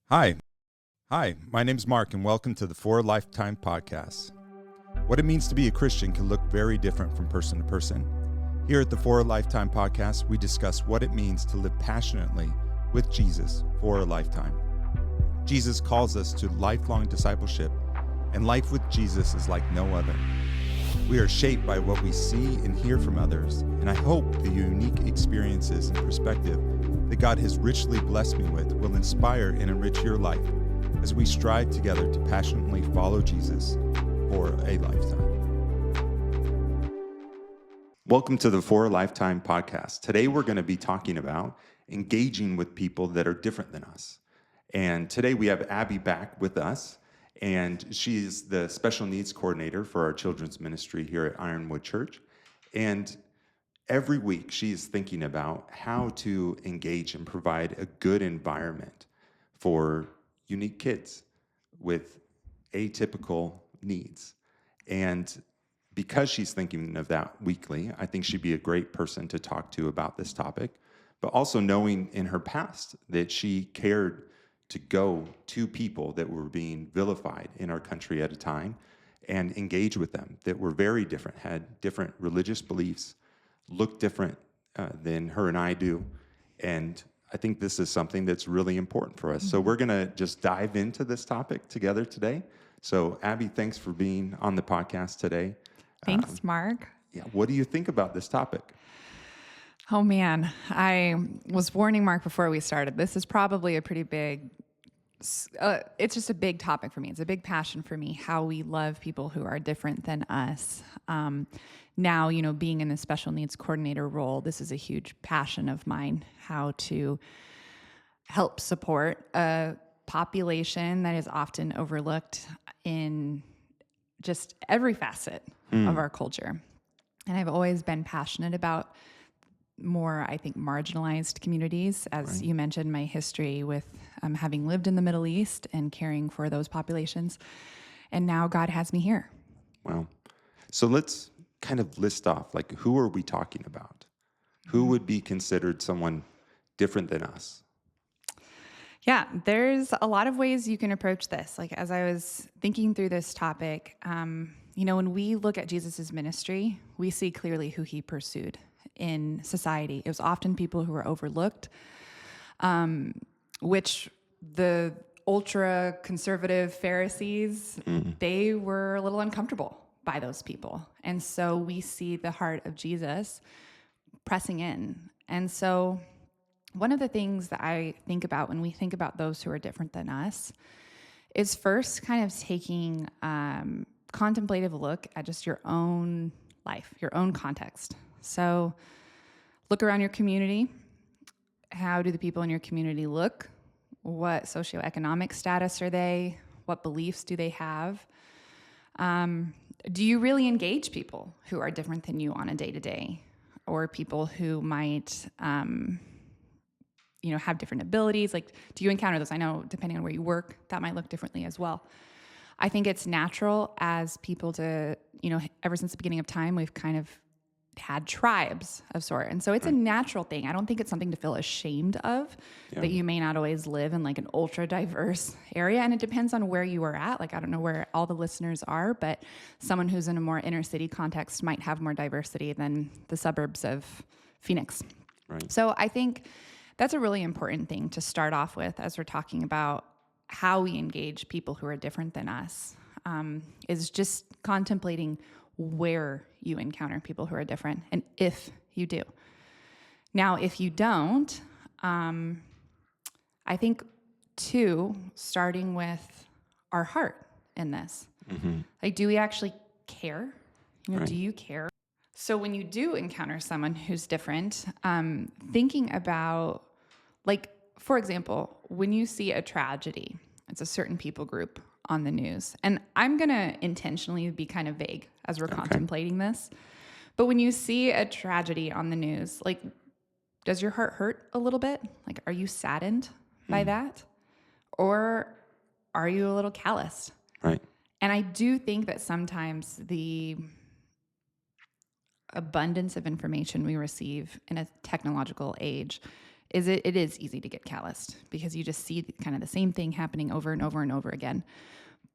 Hi. Hi, my name's Mark, and welcome to the For a Lifetime podcast. What it means to be a Christian can look very different from person to person. Here at the For a Lifetime podcast, we discuss what it means to live passionately with Jesus for a lifetime. Jesus calls us to lifelong discipleship, and life with Jesus is like no other. We are shaped by what we see and hear from others, and I hope the unique experiences and perspective that God has richly blessed me with will inspire and enrich your life as we strive together to passionately follow Jesus for a lifetime. Welcome to the For a Lifetime podcast. Today we're going to be talking about engaging with people that are different than us. And today we have Abi back with us, and she is the special needs coordinator for our children's ministry here at Ironwood Church. And every week she is thinking about how to engage and provide a good environment for unique kids with atypical needs. And because she's thinking of that weekly, I think she'd be a great person to talk to about this topic, but also knowing in her past that she cared to go to people that were being vilified in our country at a time and engage with them, that were very different, had different religious beliefs, looked different than her and I do. And I think this is something that's really important for us. So we're going to just dive into this topic together today. So Abi, thanks for being on the podcast today. Thanks, Mark. Yeah, what do you think about this topic? Oh, man. I was warning Mark before we started. This is probably a pretty big, it's just a big topic for me. It's a big passion for me, how we love people who are different than us. Now, being in the special needs coordinator role, this is a huge passion of mine, how to help support a population that is often overlooked in just every facet of our culture. And I've always been passionate about more, I think, marginalized communities. As you mentioned, my history with having lived in the Middle East and caring for those populations. And now God has me here. Wow. So let's kind of list off, who are we talking about? Who would be considered someone different than us? Yeah, there's a lot of ways you can approach this. As I was thinking through this topic, when we look at Jesus's ministry, we see clearly who he pursued in society. It was often people who were overlooked, which the ultra conservative Pharisees, they were a little uncomfortable by those people. And so we see the heart of Jesus pressing in. And so one of the things that I think about when we think about those who are different than us is first kind of taking contemplative look at just your own life, your own context. So look around your community. How do the people in your community look? What socioeconomic status are they? What beliefs do they have? Do you really engage people who are different than you on a day-to-day, or people who might have different abilities? Do you encounter those? I know depending on where you work, that might look differently as well. I think it's natural as people to, ever since the beginning of time, we've kind of had tribes of sort. And so it's a natural thing. I don't think it's something to feel ashamed of, that you may not always live in an ultra diverse area. And it depends on where you are at. I don't know where all the listeners are, but someone who's in a more inner city context might have more diversity than the suburbs of Phoenix. Right. So I think that's a really important thing to start off with as we're talking about how we engage people who are different than us, is just contemplating where you encounter people who are different, and if you do. Now, if you don't, I think, too, starting with our heart in this. Do we actually care? Do you care? So when you do encounter someone who's different, thinking about, for example, when you see a tragedy, it's a certain people group on the news. And I'm going to intentionally be kind of vague as we're contemplating this. But when you see a tragedy on the news, does your heart hurt a little bit? Are you saddened by that? Or are you a little calloused? Right. And I do think that sometimes the abundance of information we receive in a technological age it is easy to get calloused because you just see kind of the same thing happening over and over and over again.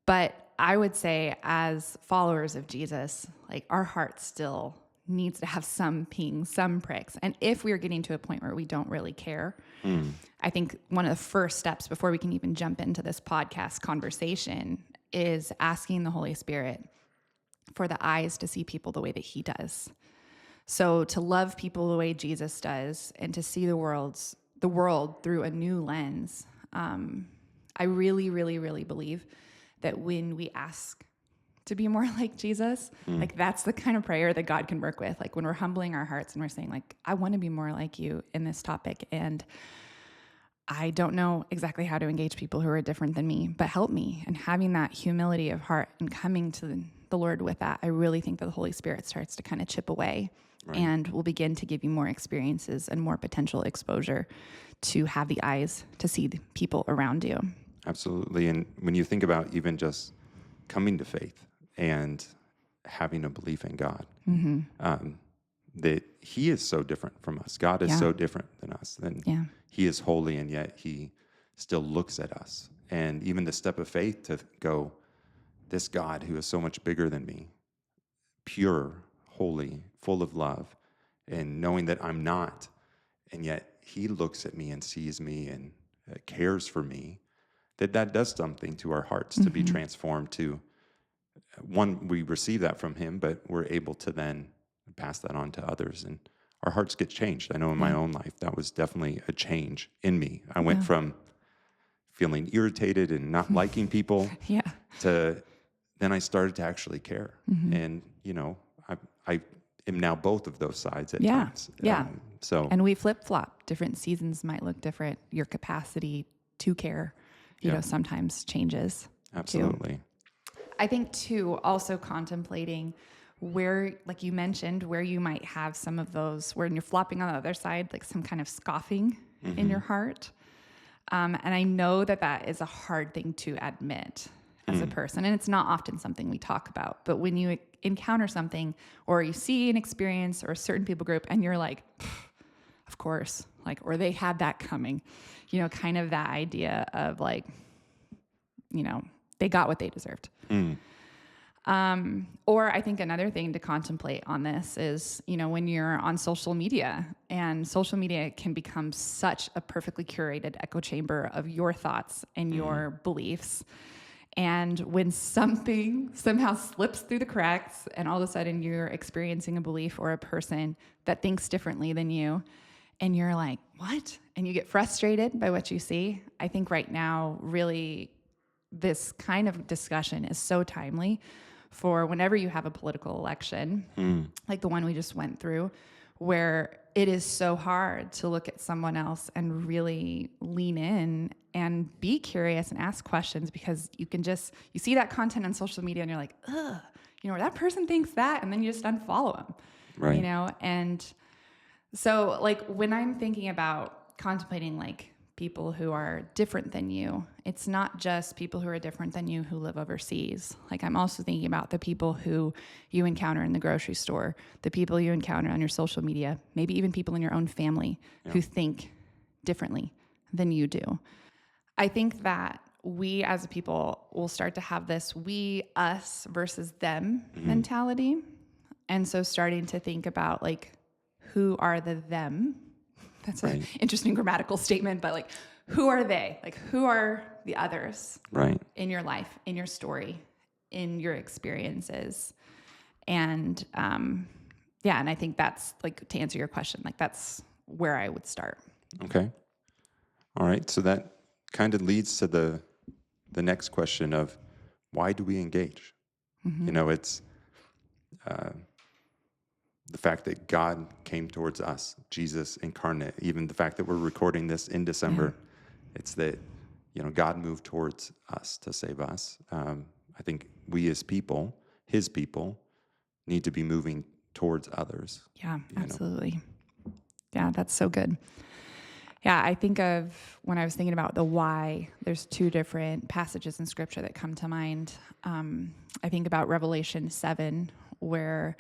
But I would say as followers of Jesus, like our heart still needs to have some pings, some pricks. And if we are getting to a point where we don't really care, I think one of the first steps before we can even jump into this podcast conversation is asking the Holy Spirit for the eyes to see people the way that he does. So to love people the way Jesus does and to see the world through a new lens. I really, really, really believe that when we ask to be more like Jesus, like that's the kind of prayer that God can work with. Like when we're humbling our hearts and we're saying like, I want to be more like you in this topic. And I don't know exactly how to engage people who are different than me, but help me. And having that humility of heart and coming to the Lord with that, I really think that the Holy Spirit starts to kind of chip away and will begin to give you more experiences and more potential exposure to have the eyes to see the people around you. Absolutely. And when you think about even just coming to faith and having a belief in God, that he is so different from us. God is so different than us. And he is holy, and yet he still looks at us. And even the step of faith to go, this God who is so much bigger than me, pure, holy, full of love, and knowing that I'm not, and yet he looks at me and sees me and cares for me, that does something to our hearts to be transformed to, one, we receive that from him, but we're able to then pass that on to others, and our hearts get changed. I know in my own life, that was definitely a change in me. I went from feeling irritated and not liking people to then I started to actually care. And, you know, I am now both of those sides at times. And we flip-flop. Different seasons might look different. Your capacity to care, you know, sometimes changes. Absolutely. Too. I think, too, also contemplating where, like you mentioned, where you might have some of those, where you're flopping on the other side, like some kind of scoffing in your heart. And I know that that is a hard thing to admit as a person. And it's not often something we talk about. But when you encounter something or you see an experience or a certain people group and you're like, of course, like, or they had that coming, you know, kind of that idea of like, you know, they got what they deserved. Or I think another thing to contemplate on this is, you know, when you're on social media, and social media can become such a perfectly curated echo chamber of your thoughts and your beliefs. And when something somehow slips through the cracks and all of a sudden you're experiencing a belief or a person that thinks differently than you, and you're like, what? And you get frustrated by what you see. I think right now, really, this kind of discussion is so timely for whenever you have a political election, like the one we just went through, where it is so hard to look at someone else and really lean in and be curious and ask questions, because you see that content on social media and you're like, ugh, you know, that person thinks that, and then you just unfollow them, you know? And so like when I'm thinking about contemplating like people who are different than you, it's not just people who are different than you who live overseas. Like I'm also thinking about the people who you encounter in the grocery store, the people you encounter on your social media, maybe even people in your own family who think differently than you do. I think that we as a people will start to have this we, us versus them mentality. And so starting to think about like, who are the them? That's an interesting grammatical statement, but like, who are they? Like, who are the others in your life, in your story, in your experiences? And and I think that's like, to answer your question, like that's where I would start. Okay. All right. So that kind of leads to the next question of why do we engage? You know, it's the fact that God came towards us, Jesus incarnate, even the fact that we're recording this in December, it's that, you know, God moved towards us to save us. I think we as people, his people, need to be moving towards others. Yeah, absolutely. Yeah, that's so good. Yeah, I think of when I was thinking about the why, there's two different passages in scripture that come to mind. I think about Revelation 7, where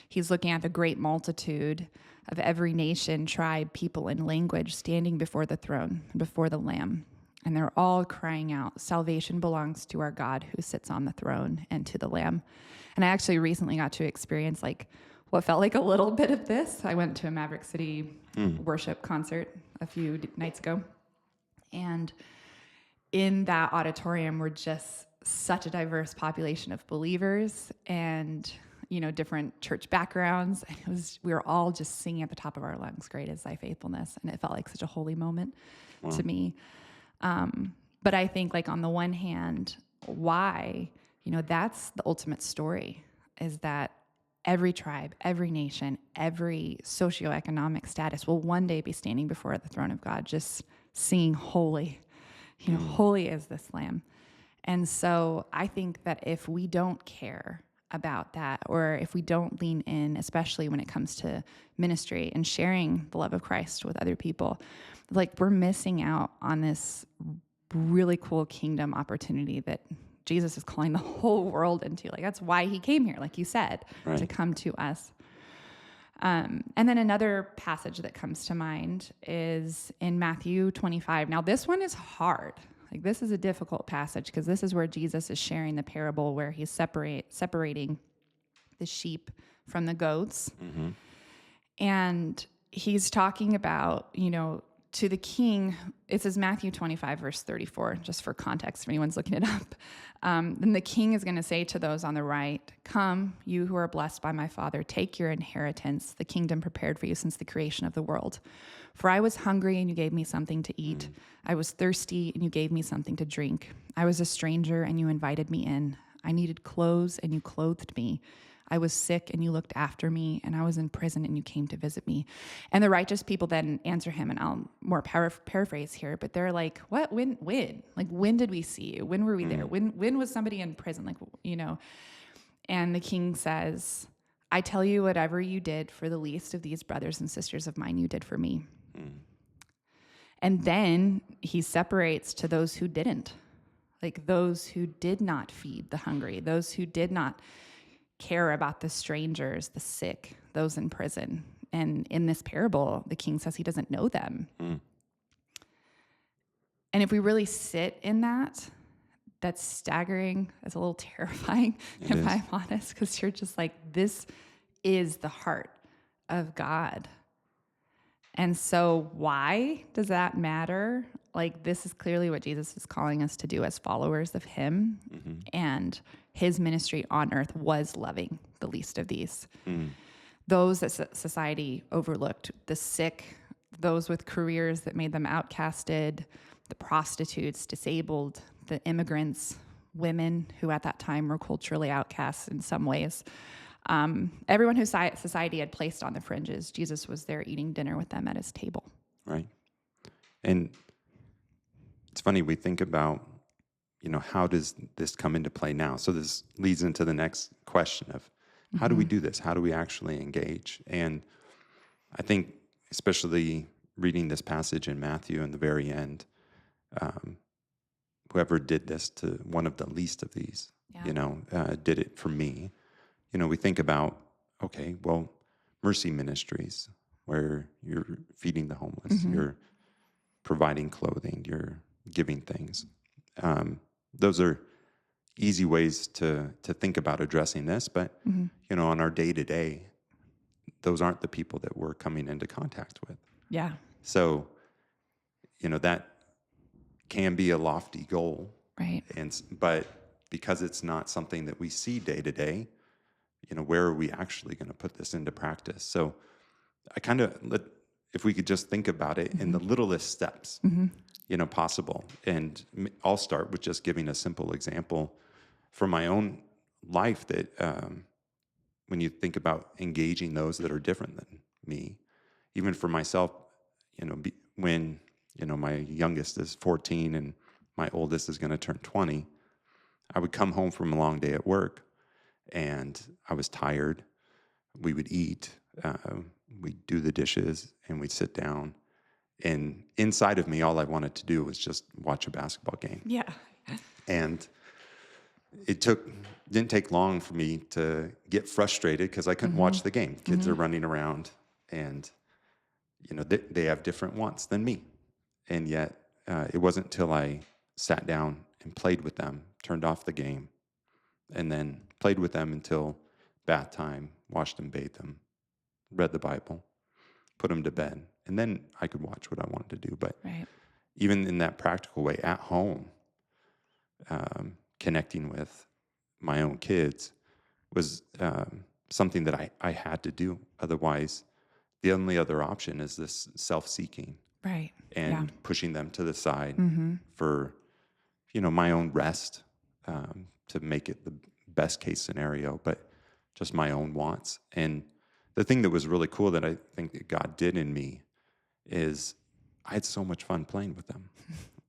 he's looking at the great multitude of every nation, tribe, people, and language standing before the throne and before the Lamb. And they're all crying out, salvation belongs to our God who sits on the throne and to the Lamb. And I actually recently got to experience like what felt like a little bit of this. I went to a Maverick City worship concert a few nights ago. And in that auditorium were just such a diverse population of believers and, you know, different church backgrounds. And we were all just singing at the top of our lungs, great is thy faithfulness. And it felt like such a holy moment to me. But I think like on the one hand, why, you know, that's the ultimate story, is that every tribe, every nation, every socioeconomic status will one day be standing before the throne of God, just singing holy, you know, holy is this Lamb. And so I think that if we don't care about that, or if we don't lean in, especially when it comes to ministry and sharing the love of Christ with other people, like we're missing out on this really cool kingdom opportunity that Jesus is calling the whole world into. Like that's why he came here, like you said, Right. to come to us. And then another passage that comes to mind is in Matthew 25. Now this one is hard. Like this is a difficult passage because this is where Jesus is sharing the parable where he's separating the sheep from the goats. Mm-hmm. And he's talking about, you know, to the king, it says Matthew 25, verse 34, just for context, if anyone's looking it up. Then the king is going to say to those on the right, come, you who are blessed by my Father, take your inheritance, the kingdom prepared for you since the creation of the world. For I was hungry, and you gave me something to eat. I was thirsty, and you gave me something to drink. I was a stranger, and you invited me in. I needed clothes, and you clothed me. I was sick, and you looked after me, and I was in prison, and you came to visit me. And the righteous people then answer him, and I'll more paraphrase here, but they're like, what, when? Like, when did we see you? When were we there? When was somebody in prison? Like, you know, and the king says, I tell you, whatever you did for the least of these brothers and sisters of mine, you did for me. And then he separates to those who didn't, like those who did not feed the hungry, those who did not care about the strangers, the sick, those in prison. And in this parable, the king says he doesn't know them. And if we really sit in that, that's staggering. That's a little terrifying, if I'm honest, because you're just like, this is the heart of God. And so why does that matter? Like, this is clearly what Jesus is calling us to do as followers of him. And his ministry on earth was loving the least of these. Those that society overlooked, the sick, those with careers that made them outcasted, the prostitutes, disabled, the immigrants, women who at that time were culturally outcast in some ways. Everyone who society had placed on the fringes, Jesus was there eating dinner with them at his table. Right. And it's funny, we think about, you know, how does this come into play now? So this leads into the next question of how do we do this? How do we actually engage? And I think, especially reading this passage in Matthew in the very end, whoever did this to one of the least of these, you know, did it for me. You know, we think about, okay, well, mercy ministries, where you're feeding the homeless, you're providing clothing, you're giving things. Those are easy ways to think about addressing this, but, you know, on our day-to-day, those aren't the people that we're coming into contact with. Yeah. So, you know, that can be a lofty goal. Right. But because it's not something that we see day to day, you know, where are we actually going to put this into practice? So I kind of, if we could just think about it in the littlest steps, you know, possible. And I'll start with just giving a simple example from my own life that when you think about engaging those that are different than me, even for myself, you know, when, you know, my youngest is 14 and my oldest is going to turn 20, I would come home from a long day at work and I was tired. We would eat, we'd do the dishes, and we'd sit down. And inside of me, all I wanted to do was just watch a basketball game. Yeah. And it took didn't take long for me to get frustrated because I couldn't watch the game. Kids are running around, and they have different wants than me, and yet it wasn't until I sat down and played with them, turned off the game, and then played with them until bath time, washed them, bathed them, read the Bible, put them to bed, and then I could watch what I wanted to do. But Right. even in that practical way, at home, connecting with my own kids was something that I had to do. Otherwise, the only other option is this self-seeking Right. and pushing them to the side for, my own rest, to make it the best case scenario, but just my own wants. And the thing that was really cool that I think that God did in me is I had so much fun playing with them.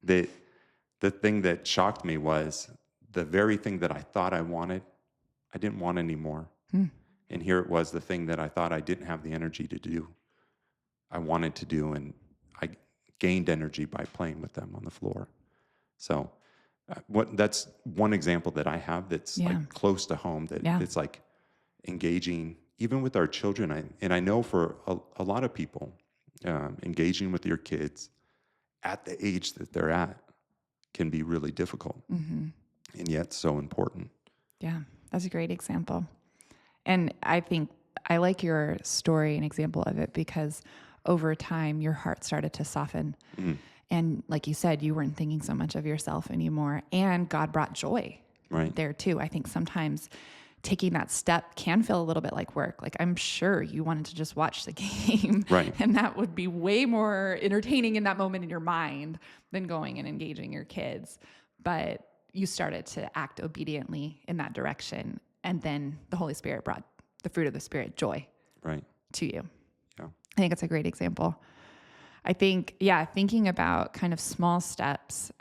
The thing that shocked me was the very thing that I thought I wanted, I didn't want anymore. And here it was, the thing that I thought I didn't have the energy to do, I wanted to do, and I gained energy by playing with them on the floor. So that's one example that I have that's like close to home, that it's like engaging even with our children. I know for a lot of people, engaging with your kids at the age that they're at can be really difficult, and yet so important. Yeah, that's a great example. And I think I like your story and example of it because over time your heart started to soften. And like you said, you weren't thinking so much of yourself anymore. And God brought joy there too. I think sometimes taking that step can feel a little bit like work. Like, I'm sure you wanted to just watch the game. And that would be way more entertaining in that moment in your mind than going and engaging your kids. But you started to act obediently in that direction. And then the Holy Spirit brought the fruit of the Spirit, joy, to you. I think it's a great example. I think, thinking about kind of small steps,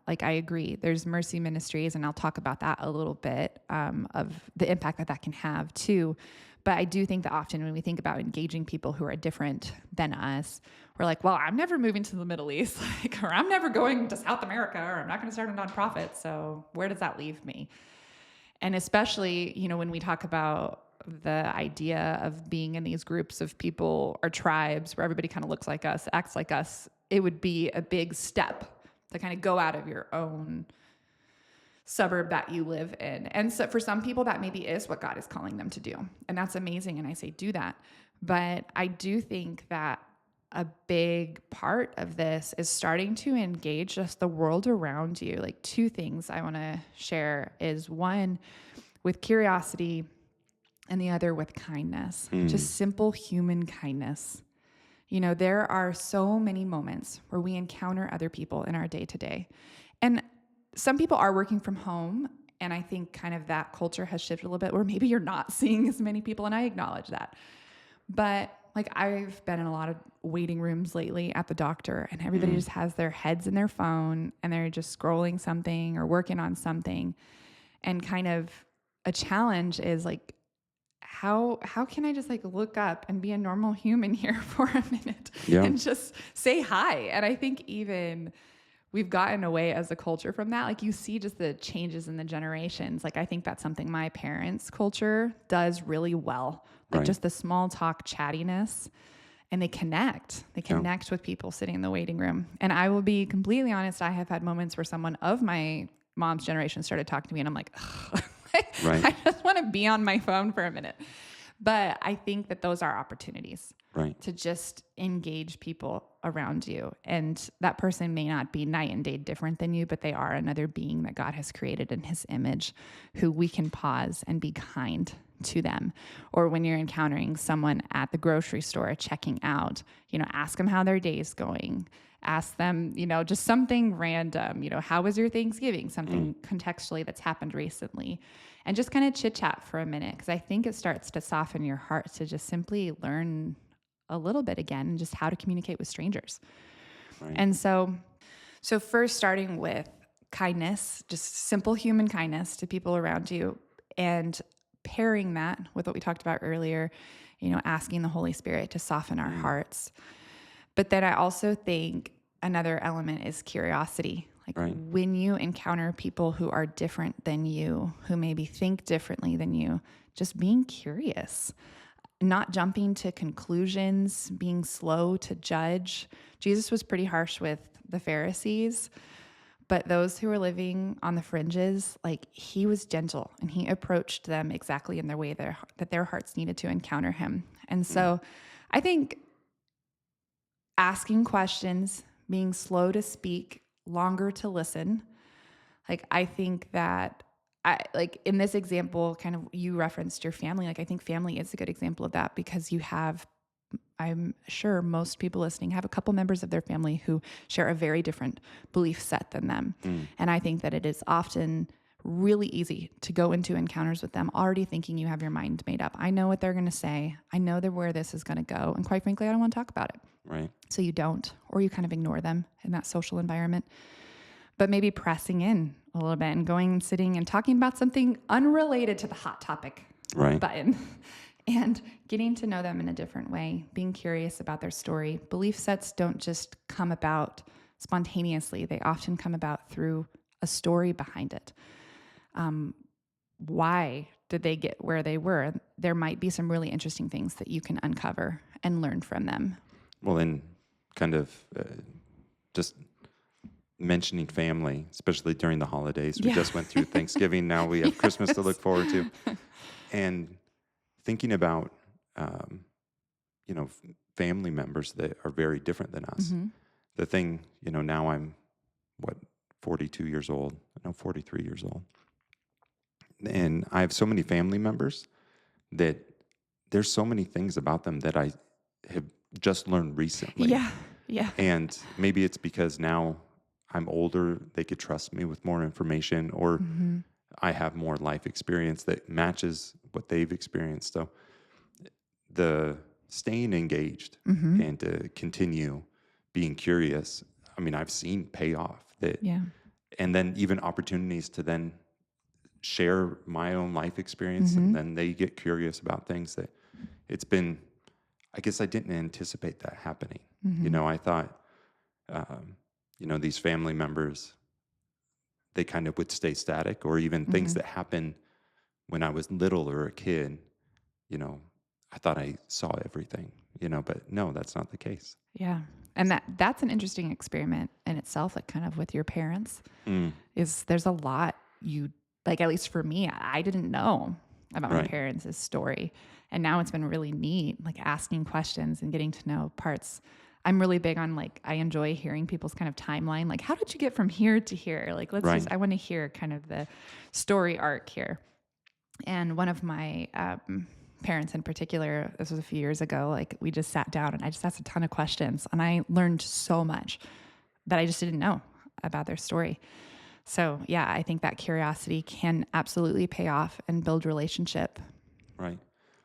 like I agree, there's mercy ministries, and I'll talk about that a little bit, of the impact that can have too. But I do think that often when we think about engaging people who are different than us, we're like, well, I'm never moving to the Middle East, or I'm never going to South America, or I'm not going to start a nonprofit. So where does that leave me? And especially, when we talk about the idea of being in these groups of people or tribes where everybody kind of looks like us, acts like us, it would be a big step to kind of go out of your own suburb that you live in. And so for some people, that maybe is what God is calling them to do. And that's amazing. And I say, do that. But I do think that a big part of this is starting to engage just the world around you. Like, two things I want to share is one with curiosity and the other with kindness, just simple human kindness. There are so many moments where we encounter other people in our day to day. And some people are working from home. And I think kind of that culture has shifted a little bit where maybe you're not seeing as many people. And I acknowledge that. But like, I've been in a lot of waiting rooms lately at the doctor, and everybody just has their heads in their phone and they're just scrolling something or working on something. And kind of a challenge is like, how can I just like look up and be a normal human here for a minute and just say hi? And I think even we've gotten away as a culture from that. Like, you see just the changes in the generations. Like, I think that's something my parents' culture does really well. Like just the small talk chattiness, and they connect with people sitting in the waiting room. And I will be completely honest. I have had moments where someone of my mom's generation started talking to me, and I'm like, I just want to be on my phone for a minute. But I think that those are opportunities to just engage people around you. And that person may not be night and day different than you, but they are another being that God has created in his image, who we can pause and be kind to them. Or when you're encountering someone at the grocery store checking out, ask them how their day is going. Ask them, just something random, how was your Thanksgiving? Something contextually that's happened recently. And just kind of chit chat for a minute, because I think it starts to soften your heart to just simply learn a little bit again, just how to communicate with strangers. And so first, starting with kindness, just simple human kindness to people around you, and pairing that with what we talked about earlier, asking the Holy Spirit to soften our hearts. But then I also think another element is curiosity. Like Right. when you encounter people who are different than you, who maybe think differently than you, just being curious, not jumping to conclusions, being slow to judge. Jesus was pretty harsh with the Pharisees, but those who were living on the fringes, like he was gentle and he approached them exactly in their way that their hearts needed to encounter him. And so I think asking questions, being slow to speak, longer to listen. Like, I think that like in this example, kind of you referenced your family. Like, I think family is a good example of that because you have, I'm sure most people listening have a couple members of their family who share a very different belief set than them. And I think that it is often really easy to go into encounters with them already thinking you have your mind made up. I know what they're going to say. I know that where this is going to go. And quite frankly, I don't want to talk about it. Right. So you don't, or you kind of ignore them in that social environment. But maybe pressing in a little bit and going and sitting and talking about something unrelated to the hot topic Right. button and getting to know them in a different way, being curious about their story. Belief sets don't just come about spontaneously. They often come about through a story behind it. Why did they get where they were? There might be some really interesting things that you can uncover and learn from them. Well, and kind of just mentioning family, especially during the holidays. We just went through Thanksgiving. Now we have Christmas to look forward to. And thinking about, family members that are very different than us. The thing, now I'm, 42 years old. No, 43 years old. And I have so many family members that there's so many things about them that I have just learned recently. Yeah. And maybe it's because now I'm older, they could trust me with more information, or I have more life experience that matches what they've experienced. So the staying engaged and to continue being curious, I mean, I've seen payoff that, and then even opportunities to then share my own life experience, and then they get curious about things that it's been, I guess I didn't anticipate that happening. I thought, these family members, they kind of would stay static, or even things that happened when I was little or a kid, I thought I saw everything, but no, that's not the case. Yeah. And that's an interesting experiment in itself, like kind of with your parents, is there's a lot like, at least for me, I didn't know about my parents' story. And now it's been really neat, like asking questions and getting to know parts. I'm really big on, like, I enjoy hearing people's kind of timeline. Like, how did you get from here to here? Like, I want to hear kind of the story arc here. And one of my parents in particular, this was a few years ago, like we just sat down and I just asked a ton of questions and I learned so much that I just didn't know about their story. So yeah, I think that curiosity can absolutely pay off and build relationship. Right.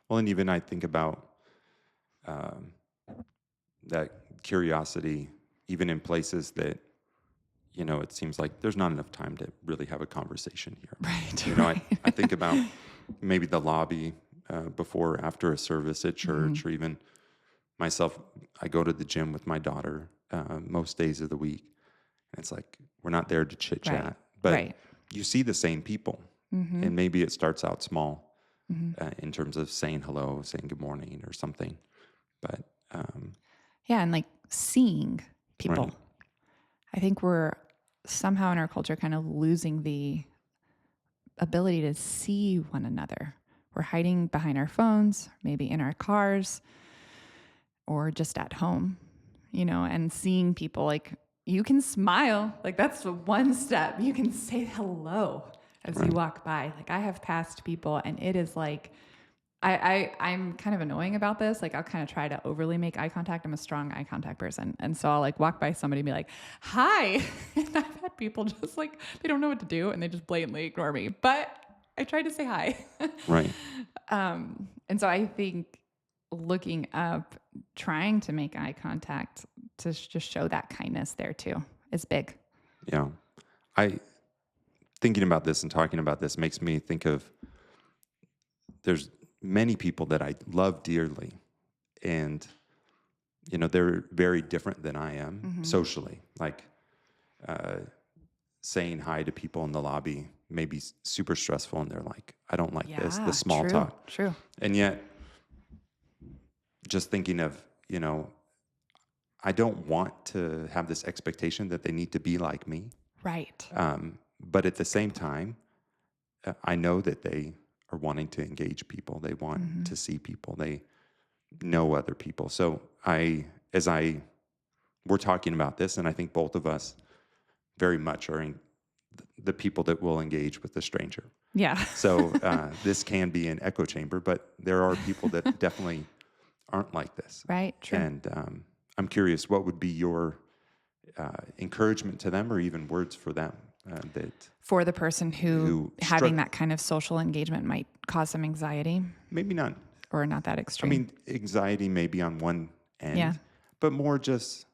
Well, and even I think about that curiosity, even in places that, it seems like there's not enough time to really have a conversation here. Right. I think about maybe the lobby before or after a service at church, or even myself, I go to the gym with my daughter most days of the week. And it's like, we're not there to chit chat, but you see the same people. And maybe it starts out small in terms of saying hello, saying good morning or something. But yeah, and like seeing people. Right. I think we're somehow in our culture kind of losing the ability to see one another. We're hiding behind our phones, maybe in our cars, or just at home, and seeing people. Like, you can smile. Like, that's one step. You can say hello as you walk by. Like, I have passed people and it is like, I'm kind of annoying about this. Like, I'll kind of try to overly make eye contact. I'm a strong eye contact person. And so I'll like walk by somebody and be like, hi. And I've had people just like, they don't know what to do and they just blatantly ignore me. But I tried to say hi. Right. And so I think looking up, trying to make eye contact to just show that kindness there too is big. Yeah. Thinking about this and talking about this makes me think of, there's many people that I love dearly, and, they're very different than I am socially. Like, saying hi to people in the lobby may be super stressful, and they're like, I don't like this, Yeah, the small true, talk. true. And yet, just thinking of, I don't want to have this expectation that they need to be like me. Right. But at the same time, I know that they are wanting to engage people. They want to see people. They know other people. So we're talking about this, and I think both of us very much are the people that will engage with the stranger. Yeah. So this can be an echo chamber, but there are people that definitely aren't like this. Right. True. And I'm curious, what would be your encouragement to them, or even words for them that For the person who having that kind of social engagement might cause some anxiety, maybe not, or not that I extreme. mean, anxiety may be on one end, Yeah. but more just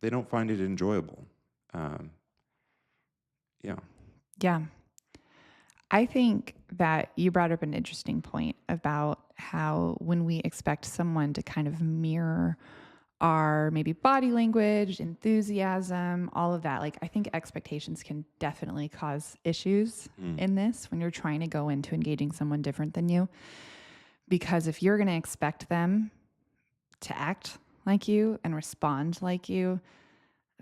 they don't find it enjoyable. Yeah. Yeah. I think that you brought up an interesting point about how when we expect someone to kind of mirror our maybe body language, enthusiasm, all of that, like I think expectations can definitely cause issues in this when you're trying to go into engaging someone different than you. Because if you're going to expect them to act like you and respond like you,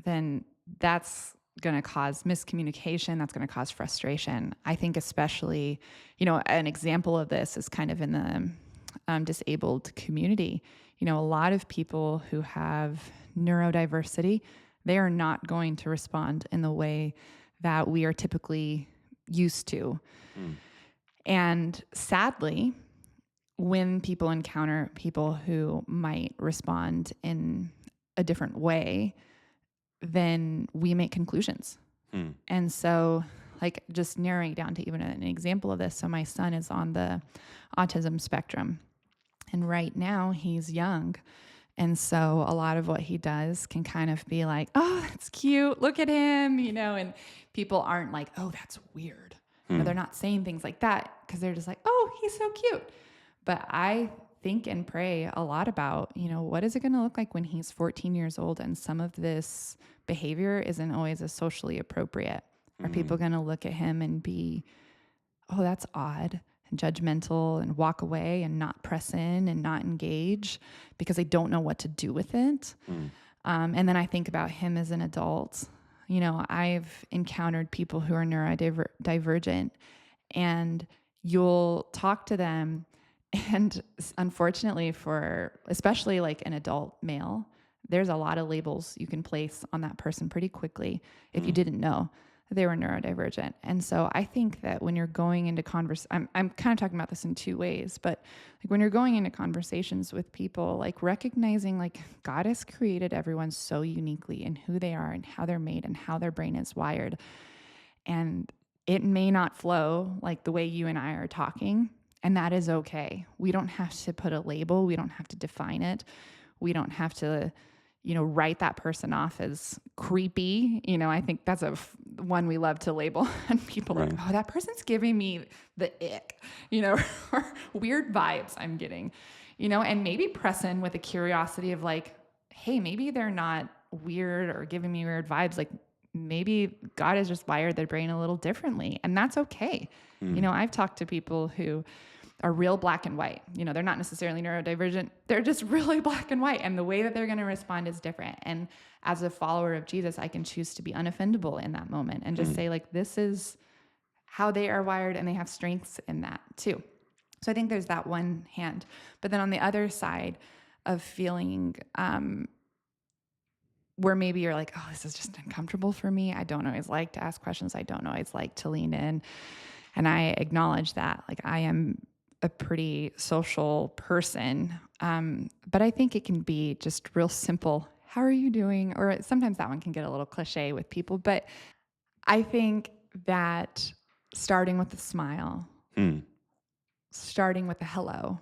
then that's going to cause miscommunication. That's going to cause frustration. I think especially, an example of this is kind of in the disabled community. A lot of people who have neurodiversity, they are not going to respond in the way that we are typically used to. And sadly, when people encounter people who might respond in a different way, then we make conclusions. And so, like, just narrowing down to even an example of this. So my son is on the autism spectrum, and right now he's young. And so a lot of what he does can kind of be like, oh, that's cute. Look at him, and people aren't like, oh, that's weird. They're not saying things like that because they're just like, oh, he's so cute. But I think and pray a lot about, what is it going to look like when he's 14 years old and some of this behavior isn't always as socially appropriate? Are people going to look at him and be, oh, that's odd, and judgmental, and walk away and not press in and not engage because they don't know what to do with it? And then I think about him as an adult. I've encountered people who are neurodivergent, and you'll talk to them, and unfortunately for especially like an adult male, there's a lot of labels you can place on that person pretty quickly if you didn't know they were neurodivergent. And so I think that when you're going into I'm kind of talking about this in two ways, but like when you're going into conversations with people, like recognizing like God has created everyone so uniquely in who they are and how they're made and how their brain is wired. And it may not flow like the way you and I are talking, and that is okay. We don't have to put a label. We don't have to define it. We don't have to, write that person off as creepy. I think that's one we love to label, and people Right. like, oh, that person's giving me the ick, or weird vibes I'm getting, and maybe press in with a curiosity of like, hey, maybe they're not weird or giving me weird vibes. Like maybe God has just wired their brain a little differently, and that's okay. I've talked to people who are real black and white. They're not necessarily neurodivergent. They're just really black and white. And the way that they're going to respond is different. And as a follower of Jesus, I can choose to be unoffendable in that moment and just say like, this is how they are wired, and they have strengths in that too. So I think there's that one hand. But then on the other side of feeling where maybe you're like, oh, this is just uncomfortable for me. I don't always like to ask questions. I don't always like to lean in. And I acknowledge that. Like I am a pretty social person. But I think it can be just real simple. How are you doing? Or sometimes that one can get a little cliche with people. But I think that starting with a smile, starting with a hello,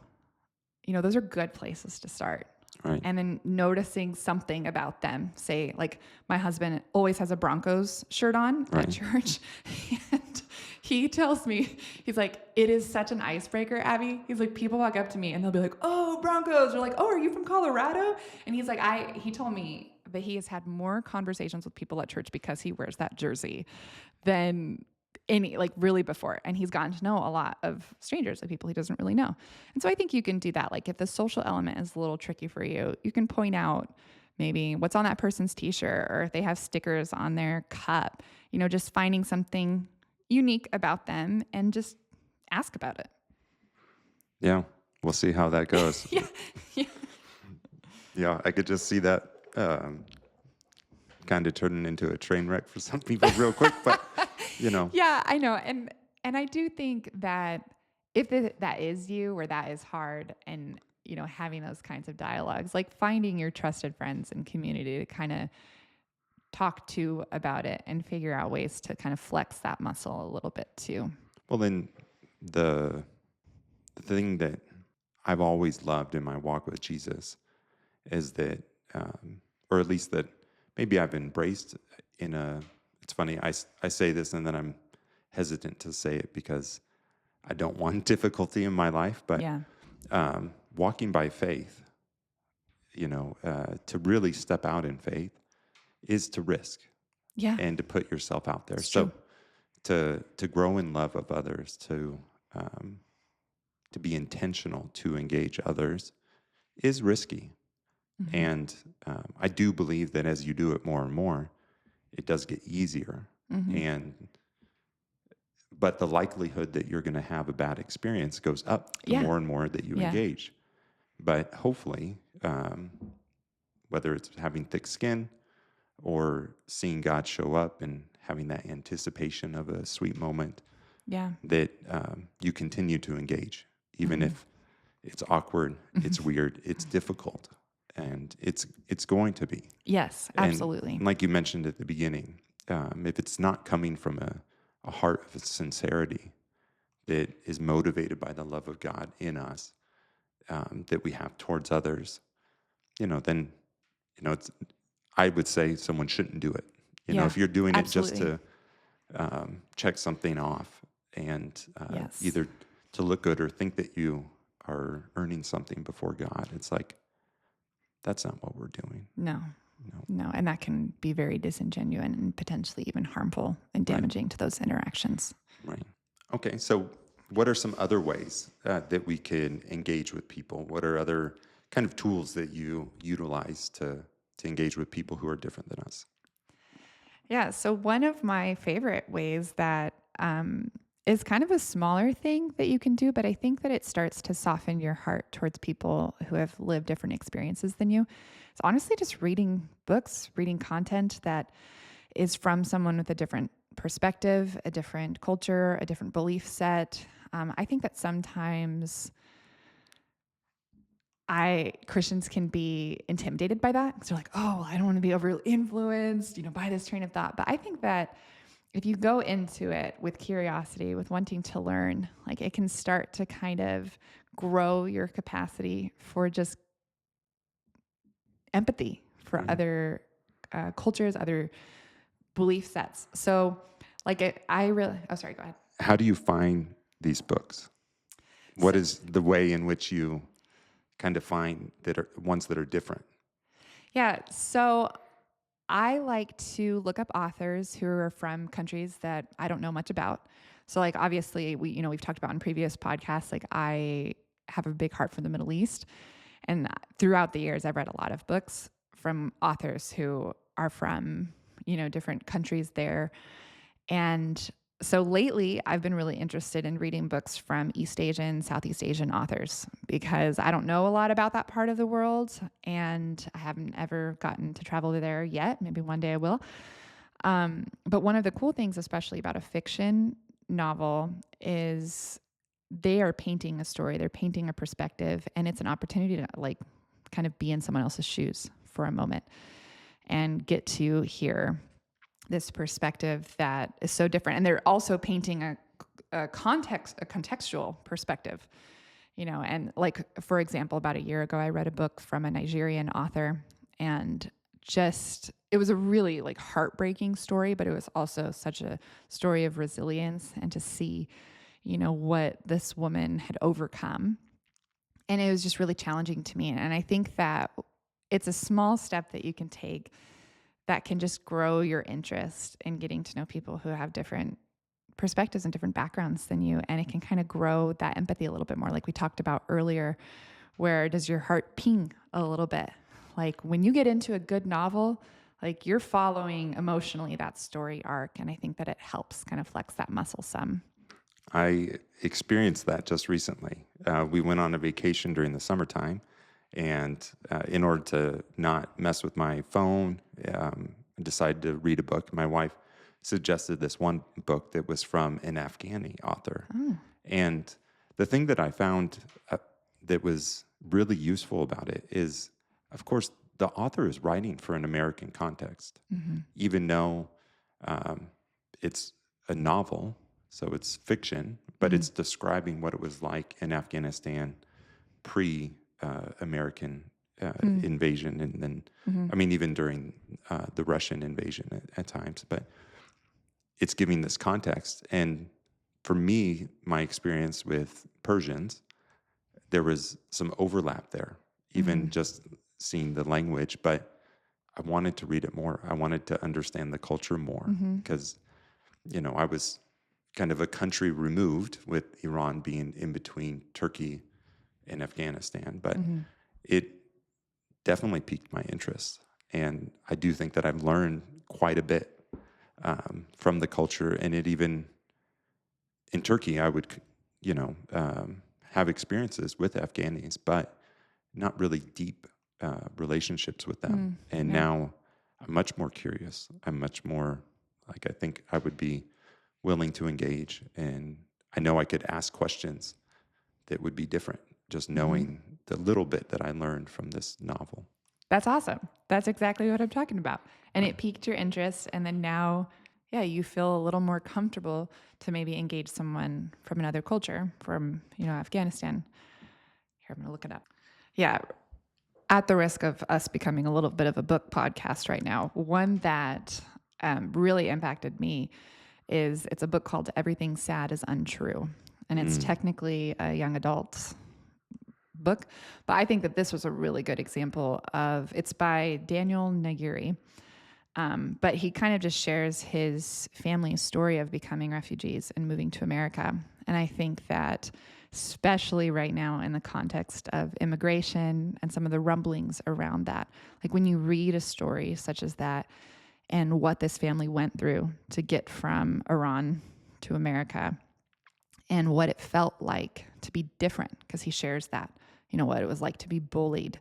those are good places to start. Right. And then noticing something about them. Say, like, my husband always has a Broncos shirt on at church. And he tells me, he's like, it is such an icebreaker, Abby. He's like, people walk up to me and they'll be like, oh, Broncos. Or like, oh, are you from Colorado? And he's like, he told me but he has had more conversations with people at church because he wears that jersey than any, like, really before. And he's gotten to know a lot of strangers, like people he doesn't really know. And so I think you can do that. Like if the social element is a little tricky for you, you can point out maybe what's on that person's t-shirt, or if they have stickers on their cup, just finding something unique about them and just ask about it. Yeah, we'll see how that goes. Yeah. Yeah. Yeah, I could just see that kind of turning into a train wreck for some people real quick, but Yeah, I know. And I do think that if that is you, or that is hard, and having those kinds of dialogues, like finding your trusted friends and community to kind of talk to about it and figure out ways to kind of flex that muscle a little bit too. well, then the thing that I've always loved in my walk with Jesus is that, or at least that maybe I've embraced it's funny, I say this and then I'm hesitant to say it because I don't want difficulty in my life, but Yeah. walking by faith, to really step out in faith is to risk Yeah. and to put yourself out there. It's So true. to grow in love of others, to be intentional to engage others is risky. Mm-hmm. And I do believe that as you do it more and more, it does get easier. Mm-hmm. But the likelihood that you're going to have a bad experience goes up the Yeah. more and more that you Yeah. engage. But hopefully, whether it's having thick skin or seeing God show up and having that anticipation of a sweet moment, Yeah. that you continue to engage, even Mm-hmm. if it's awkward, it's weird, it's difficult, and it's going to be. Yes, absolutely. And like you mentioned at the beginning, if it's not coming from a heart of sincerity that is motivated by the love of God in us, that we have towards others, then it's. I would say someone shouldn't do it. Yeah, If you're doing it just absolutely. to check something off and Yes. either to look good or think that you are earning something before God, it's like that's not what we're doing. No. No, No, and that can be very disingenuous and potentially even harmful and right, damaging to those interactions. right. Okay, so what are some other ways that we can engage with people? What are other kind of tools that you utilize to engage with people who are different than us? Yeah. So, one of my favorite ways that is kind of a smaller thing that you can do, but I think that it starts to soften your heart towards people who have lived different experiences than you. It's honestly just reading books, reading content that is from someone with a different perspective, a different culture, a different belief set. I think that sometimes Christians can be intimidated by that because they're like, oh, I don't want to be overly influenced, by this train of thought. But I think that if you go into it with curiosity, with wanting to learn, like it can start to kind of grow your capacity for just empathy for Mhm. other cultures, other belief sets. So, like, oh, sorry, go ahead. How do you find these books? What So, is the way in which you kind of find that are ones that are different? yeah. So, I like to look up authors who are from countries that I don't know much about. So like obviously we've talked about in previous podcasts, like I have a big heart for the Middle East. And throughout the years I've read a lot of books from authors who are from, different countries there. And so lately, I've been really interested in reading books from East Asian, Southeast Asian authors because I don't know a lot about that part of the world and I haven't ever gotten to travel there yet. Maybe one day I will. But one of the cool things, especially about a fiction novel, is they are painting a story, they're painting a perspective, and it's an opportunity to like kind of be in someone else's shoes for a moment and get to hear this perspective that is so different. And they're also painting a contextual perspective, and like, for example, about a year ago, I read a book from a Nigerian author and it was a really like heartbreaking story, but it was also such a story of resilience and to see, what this woman had overcome. And it was just really challenging to me. And I think that it's a small step that you can take that can just grow your interest in getting to know people who have different perspectives and different backgrounds than you. And it can kind of grow that empathy a little bit more, like we talked about earlier. Where does your heart ping a little bit? Like when you get into a good novel, like you're following emotionally that story arc. And I think that it helps kind of flex that muscle some. I experienced that just recently. We went on a vacation during the summertime, and in order to not mess with my phone, I decided to read a book. My wife suggested this one book that was from an Afghani author. And the thing that I found that was really useful about it is, of course, the author is writing for an American context, even though it's a novel, so it's fiction, but it's describing what it was like in Afghanistan pre American invasion. And then, I mean, even during the Russian invasion at times, but it's giving this context. And for me, my experience with Persians, there was some overlap there, even just seeing the language, but I wanted to read it more. I wanted to understand the culture more because, I was kind of a country removed with Iran being in between Turkey and Afghanistan, but it definitely piqued my interest. And I do think that I've learned quite a bit from the culture. And it even, in Turkey, I would, have experiences with Afghanis, but not really deep relationships with them. And now I'm much more curious. I'm much more like, I think I would be willing to engage. And I know I could ask questions that would be different, just knowing the little bit that I learned from this novel. That's awesome. That's exactly what I'm talking about. And it piqued your interest. And then now, you feel a little more comfortable to maybe engage someone from another culture, from, Afghanistan. Here, I'm going to look it up. Yeah. At the risk of us becoming a little bit of a book podcast right now, one that really impacted me it's a book called Everything Sad is Untrue. And it's technically a young adult book, but I think that this was a really good example it's by Daniel Nagiri. But he kind of just shares his family's story of becoming refugees and moving to America. And I think that especially right now in the context of immigration and some of the rumblings around that, like when you read a story such as that and what this family went through to get from Iran to America and what it felt like to be different, because he shares that, what it was like to be bullied.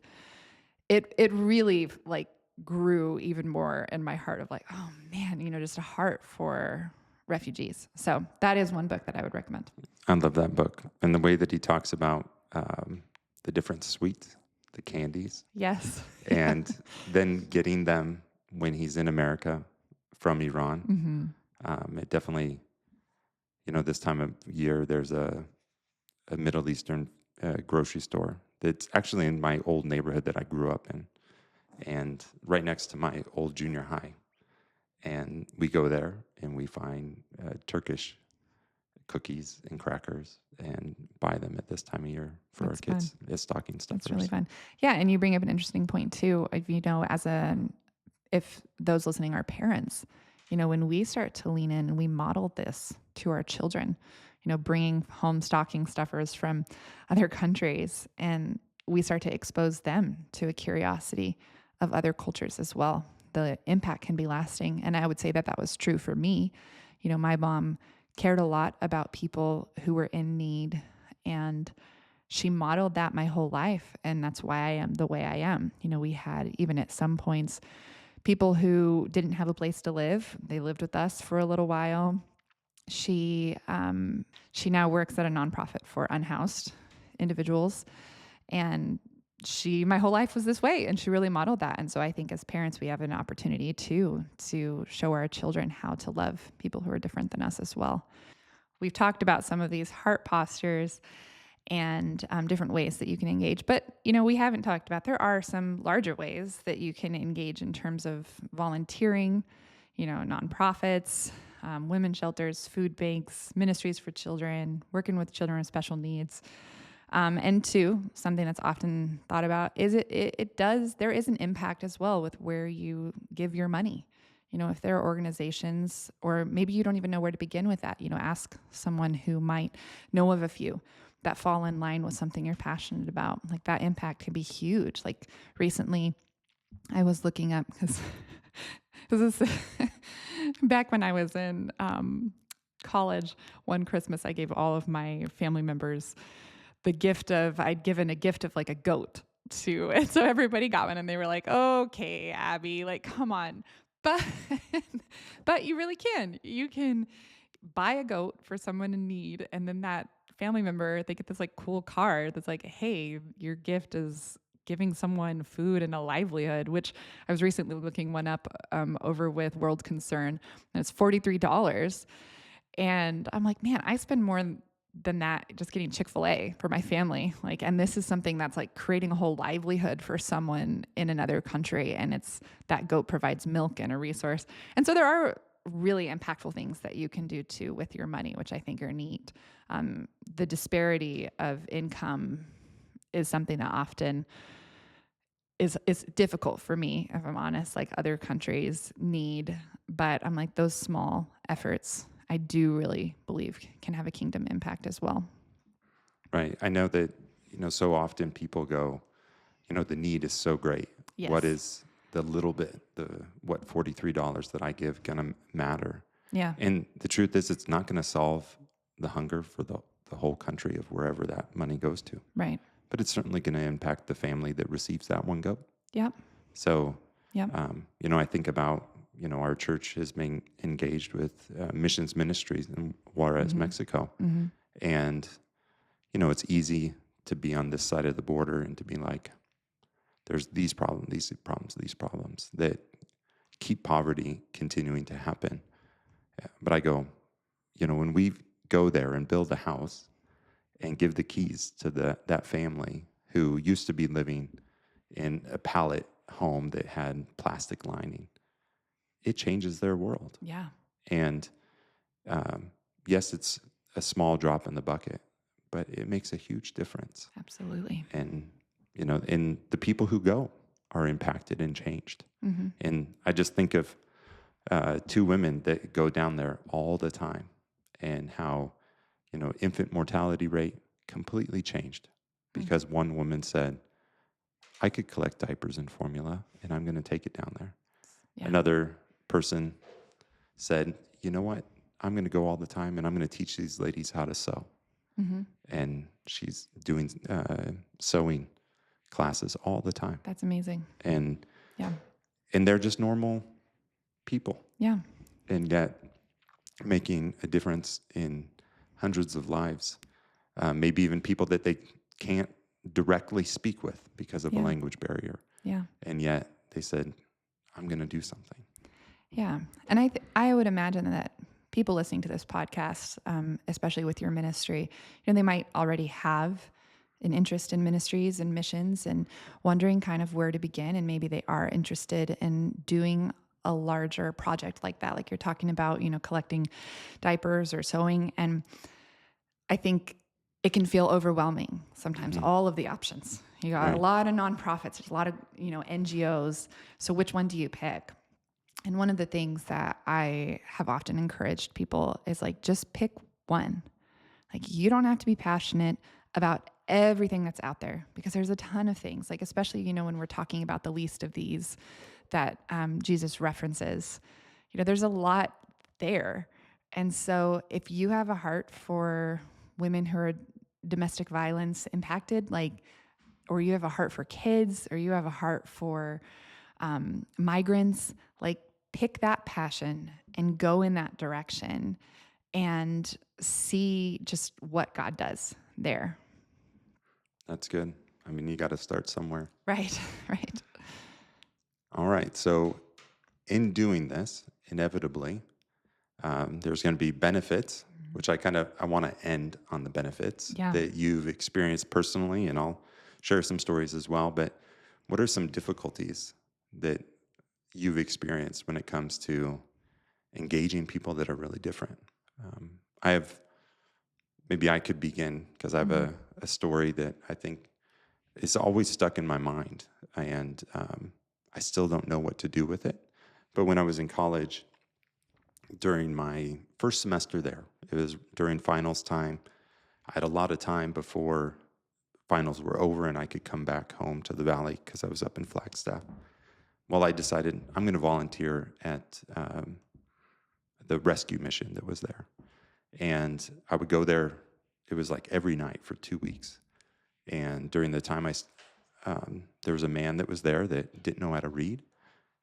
It really like grew even more in my heart of like, oh man, just a heart for refugees. So that is one book that I would recommend. I love that book. And the way that he talks about the different sweets, the candies. Yes. And then getting them when he's in America from Iran. It definitely, this time of year, there's a Middle Eastern grocery store that's actually in my old neighborhood that I grew up in, and right next to my old junior high. And we go there and we find Turkish cookies and crackers and buy them at this time of year for That's our kids as stocking stuffers. That's really fun. Yeah, and you bring up an interesting point too. If those listening are parents, when we start to lean in and we model this to our children, bringing home stocking stuffers from other countries, and we start to expose them to a curiosity of other cultures as well, the impact can be lasting. And I would say that was true for me. My mom cared a lot about people who were in need, and she modeled that my whole life. And that's why I am the way I am. We had, even at some points, people who didn't have a place to live. They lived with us for a little while. She now works at a nonprofit for unhoused individuals. And my whole life was this way, and she really modeled that. And so I think as parents, we have an opportunity to show our children how to love people who are different than us as well. We've talked about some of these heart postures and different ways that you can engage. But, we haven't talked about, there are some larger ways that you can engage in terms of volunteering, nonprofits, women's shelters, food banks, ministries for children, working with children with special needs. And two, something that's often thought about is there is an impact as well with where you give your money. If there are organizations, or maybe you don't even know where to begin with that, ask someone who might know of a few that fall in line with something you're passionate about. Like, that impact can be huge. Like, recently I was looking up, because this is back when I was in college, one Christmas I gave all of my family members I'd given a gift of like a goat to, and so everybody got one, and they were like, okay, Abby, like, come on. But, but you can buy a goat for someone in need. And then that family member, they get this like cool card that's like, hey, your gift is giving someone food and a livelihood, which I was recently looking one up over with World Concern, and it's $43. And I'm like, man, I spend more than that just getting Chick-fil-A for my family. Like, and this is something that's like creating a whole livelihood for someone in another country. And it's that goat provides milk and a resource. And so there are really impactful things that you can do too with your money, which I think are neat. The disparity of income is something that often is difficult for me, if I'm honest. Like, other countries need, but I'm like, those small efforts, I do really believe can have a kingdom impact as well. Right. I know that, so often people go, the need is so great. Yes. What is the little bit, what $43 that I give going to matter? Yeah. And the truth is, it's not going to solve the hunger for the whole country of wherever that money goes to. Right. But it's certainly going to impact the family that receives that one goat. Yep. So, Yep. I think about, our church has been engaged with missions ministries in Juarez, Mexico. Mm-hmm. And, it's easy to be on this side of the border and to be like, there's these problems that keep poverty continuing to happen. But I go, when we go there and build a house and give the keys to that family who used to be living in a pallet home that had plastic lining, it changes their world. Yeah. And yes, it's a small drop in the bucket, but it makes a huge difference. Absolutely. And, and the people who go are impacted and changed. Mm-hmm. And I just think of two women that go down there all the time, and how, infant mortality rate completely changed because one woman said, I could collect diapers and formula, and I'm going to take it down there. Yeah. Another person said, you know what? I'm going to go all the time, and I'm going to teach these ladies how to sew. Mm-hmm. And she's doing sewing classes all the time. That's amazing. And yeah, and they're just normal people. Yeah. And yet making a difference in hundreds of lives, maybe even people that they can't directly speak with because of a language barrier. Yeah. And yet they said, I'm going to do something. Yeah. And I would imagine that people listening to this podcast, especially with your ministry, they might already have an interest in ministries and missions and wondering kind of where to begin. And maybe they are interested in doing a larger project like that, like you're talking about, collecting diapers or sewing. And I think it can feel overwhelming sometimes, all of the options. You got a lot of nonprofits, there's a lot of, NGOs. So which one do you pick? And one of the things that I have often encouraged people is like, just pick one. Like, you don't have to be passionate about everything that's out there, because there's a ton of things, like, especially, when we're talking about the least of these that Jesus references, there's a lot there. And so if you have a heart for women who are domestic violence impacted, or you have a heart for kids, or you have a heart for migrants, pick that passion and go in that direction and see just what God does there. That's good. I mean, you got to start somewhere. Right, right. All right. So in doing this, inevitably, there's going to be benefits, which I want to end on the benefits that you've experienced personally, and I'll share some stories as well. But what are some difficulties that you've experienced when it comes to engaging people that are really different? Maybe I could begin, because I have a story that I think is always stuck in my mind, and I still don't know what to do with it. But when I was in college, during my first semester there, it was during finals time. I had a lot of time before finals were over and I could come back home to the valley because I was up in Flagstaff. Well, I decided I'm going to volunteer at the rescue mission that was there. And I would go there, it was like every night for 2 weeks. And during the time there was a man that was there that didn't know how to read,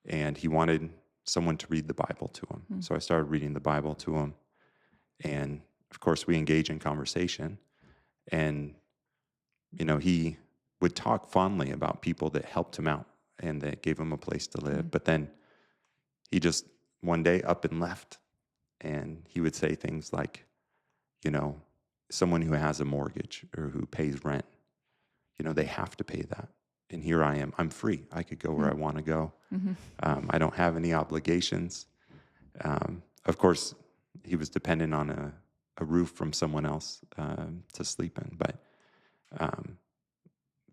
and he wanted someone to read the Bible to him. So I started reading the Bible to him. And of course, we engage in conversation. And, he would talk fondly about people that helped him out and that gave him a place to live. But then he just one day up and left. And he would say things like, someone who has a mortgage or who pays rent, they have to pay that. And here I am. I'm free. I could go where I want to go. I don't have any obligations. Of course, he was dependent on a roof from someone else to sleep in. But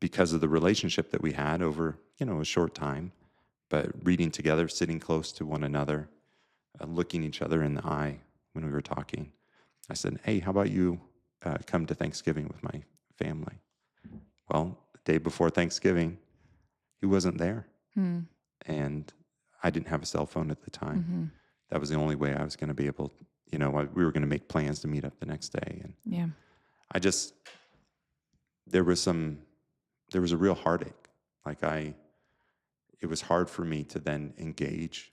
because of the relationship that we had over, a short time, but reading together, sitting close to one another, looking each other in the eye when we were talking, I said, hey, how about you come to Thanksgiving with my family? Well, the day before Thanksgiving, he wasn't there. And I didn't have a cell phone at the time. That was the only way I was going to be able, we were going to make plans to meet up the next day. And there was a real heartache. It was hard for me to then engage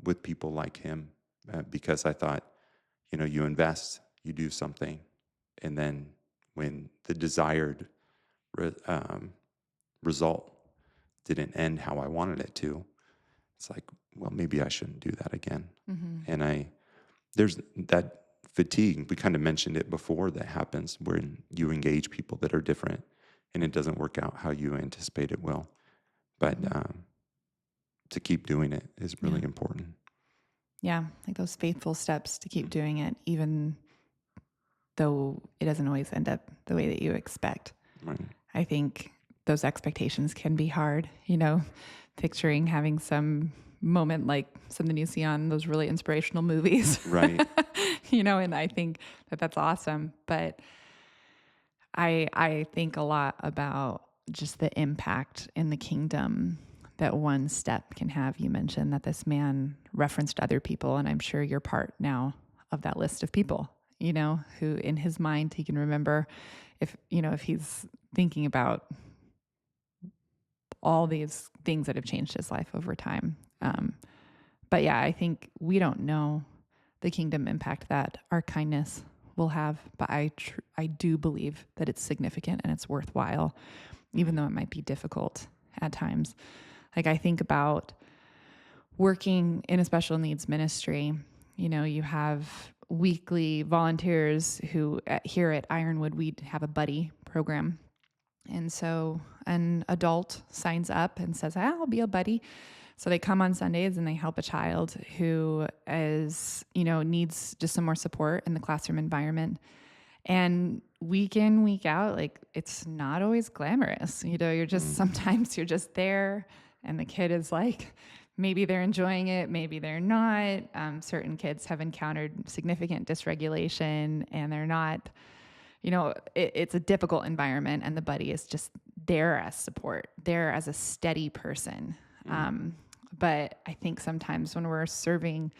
with people like him because I thought, you invest, you do something, and then when the desired result didn't end how I wanted it to, it's like, well, maybe I shouldn't do that again. And there's that fatigue. We kind of mentioned it before, that happens when you engage people that are different and it doesn't work out how you anticipate it will. But to keep doing it is really important. Yeah, like those faithful steps to keep doing it, even though it doesn't always end up the way that you expect. Right. I think those expectations can be hard, picturing having some moment like something you see on those really inspirational movies. Right. And I think that that's awesome. But I think a lot about just the impact in the kingdom that one step can have. You mentioned that this man referenced other people, and I'm sure you're part now of that list of people, who in his mind he can remember if he's thinking about all these things that have changed his life over time. But yeah, I think we don't know the kingdom impact that our kindness will have, but I do believe that it's significant and it's worthwhile, even though it might be difficult at times. Like I think about working in a special needs ministry. You have weekly volunteers who here at Ironwood, we have a buddy program. And so an adult signs up and says, I'll be a buddy. So they come on Sundays and they help a child who is, needs just some more support in the classroom environment. And week in, week out, like it's not always glamorous. You're just, sometimes you're just there and the kid is like, maybe they're enjoying it, maybe they're not. Certain kids have encountered significant dysregulation and they're not, it's a difficult environment, and the buddy is just there as support, there as a steady person. But I think sometimes when we're serving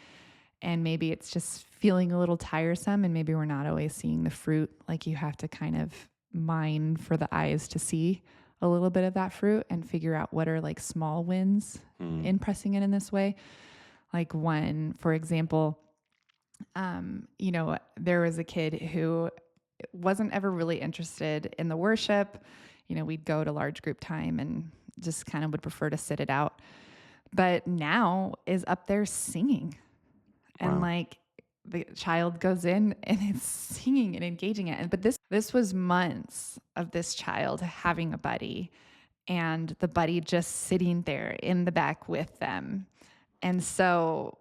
and maybe it's just feeling a little tiresome and maybe we're not always seeing the fruit, like you have to kind of mine for the eyes to see a little bit of that fruit and figure out what are like small wins in pressing it in this way. Like one, for example, there was a kid who wasn't ever really interested in the worship. We'd go to large group time and just kind of would prefer to sit it out. But now is up there singing. And Wow. like the child goes in and is singing and engaging it. But this was months of this child having a buddy and the buddy just sitting there in the back with them. And so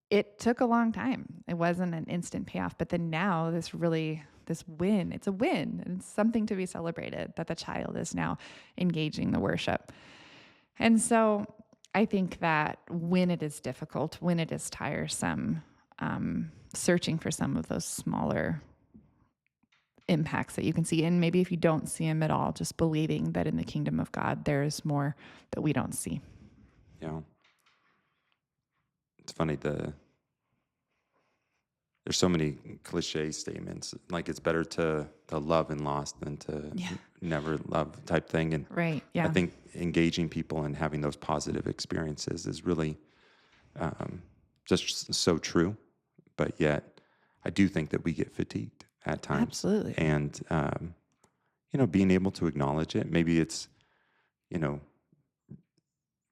it took a long time. It wasn't an instant payoff. But then now this really this win. It's a win. And it's something to be celebrated that the child is now engaging the worship. And so I think that when it is difficult, when it is tiresome, searching for some of those smaller impacts that you can see. And maybe if you don't see them at all, just believing that in the kingdom of God, there is more that we don't see. Yeah. It's funny, there's so many cliche statements, like it's better to love and lost than to never love type thing. And Right. I Yeah. think engaging people and having those positive experiences is really just so true. But yet I do think that we get fatigued at times. Absolutely. And, being able to acknowledge it, maybe it's,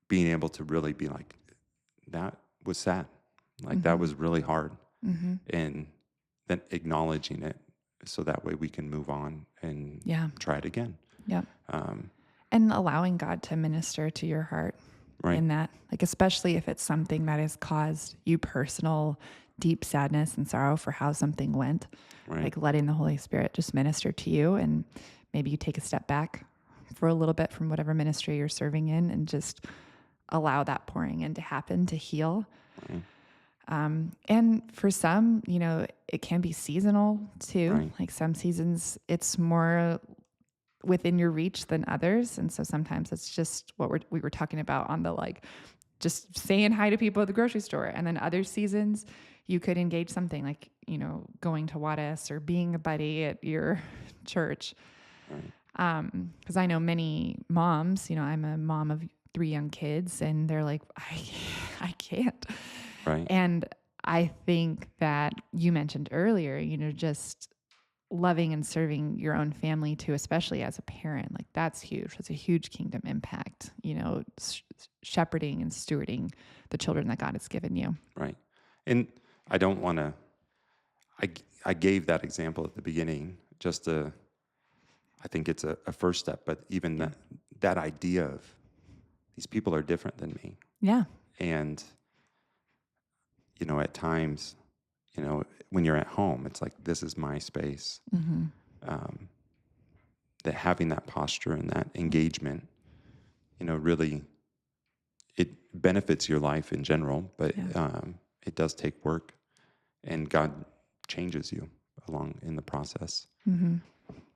being able to really be like, that was sad. Like that was really hard. Mm-hmm. And then acknowledging it so that way we can move on and try it again. Yep. Um, And allowing God to minister to your heart Right. in that, like, especially if it's something that has caused you personal, deep sadness and sorrow for how something went, Right. like letting the Holy Spirit just minister to you. And maybe you take a step back for a little bit from whatever ministry you're serving in and just allow that pouring in to happen, to heal. Right. And for some, it can be seasonal too. Right. Like some seasons, it's more within your reach than others. And so sometimes it's just what we were talking about on the, like, just saying hi to people at the grocery store. And then other seasons, you could engage something like, going to Wattis or being a buddy at your church. Right. Because I know many moms, I'm a mom of 3 young kids, and they're like, I can't. Right. And I think that you mentioned earlier, just loving and serving your own family too, especially as a parent, like that's huge. That's a huge kingdom impact, shepherding and stewarding the children that God has given you. Right. And I don't want to, I gave that example at the beginning just to, I think it's a first step, but even that idea of these people are different than me. Yeah. And, at times, when you're at home, it's like, this is my space. Mm-hmm. That having that posture and that engagement, really, it benefits your life in general, but it does take work, and God changes you along in the process. Mm-hmm.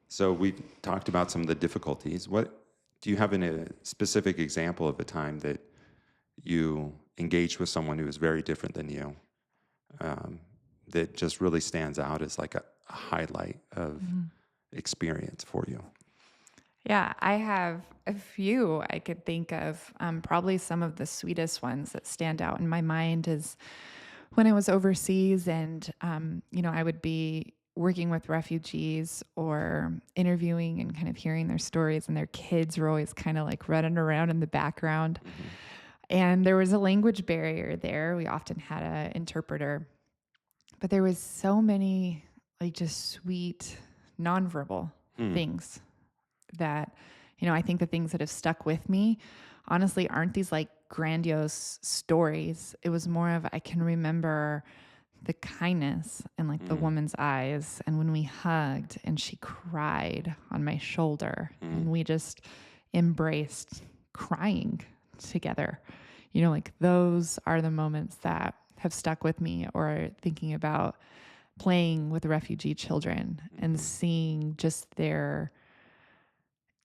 So we've talked about some of the difficulties. What do you have a specific example of a time that you engaged with someone who is very different than you, that just really stands out as like a highlight of experience for you? Yeah, I have a few I could think of. Probably some of the sweetest ones that stand out in my mind is when I was overseas and, I would be working with refugees or interviewing and kind of hearing their stories, and their kids were always kind of like running around in the background. Mm-hmm. And there was a language barrier there. We often had an interpreter, but there was so many like just sweet nonverbal things that, I think the things that have stuck with me, honestly, aren't these like grandiose stories. It was more of, I can remember the kindness in like the woman's eyes, and when we hugged and she cried on my shoulder and we just embraced crying together. Like those are the moments that have stuck with me, or thinking about playing with refugee children and seeing just their